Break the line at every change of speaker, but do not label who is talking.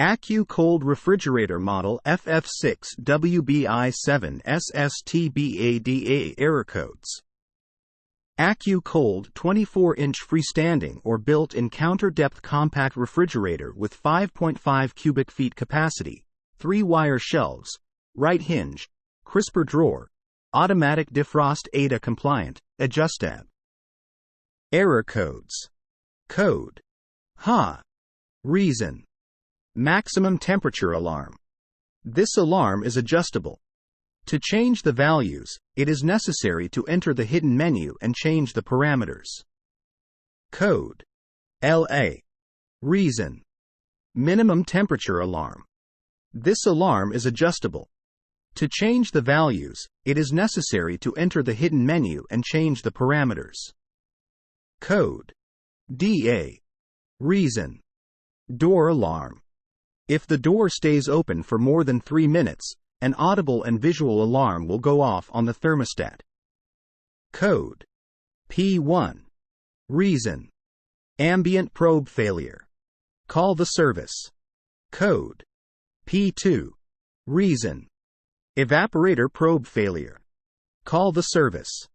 AccuCold refrigerator model FF6WBI7SSTBADA error codes. AccuCold 24-inch freestanding or built-in counter-depth compact refrigerator with 5.5 cubic feet capacity, 3-wire shelves, right hinge, crisper drawer, automatic defrost ADA compliant, adjust-tab. Error codes. Code. Ha. Reason. Maximum temperature alarm. This alarm is adjustable. To change the values, it is necessary to enter the hidden menu and change the parameters. Code. LA. Reason. Minimum temperature alarm. This alarm is adjustable. To change the values, it is necessary to enter the hidden menu and change the parameters. Code. DA. Reason. Door alarm. If the door stays open for more than 3 minutes, an audible and visual alarm will go off on the thermostat. Code. P1. Reason. Ambient probe failure. Call the service. Code. P2. Reason. Evaporator probe failure. Call the service.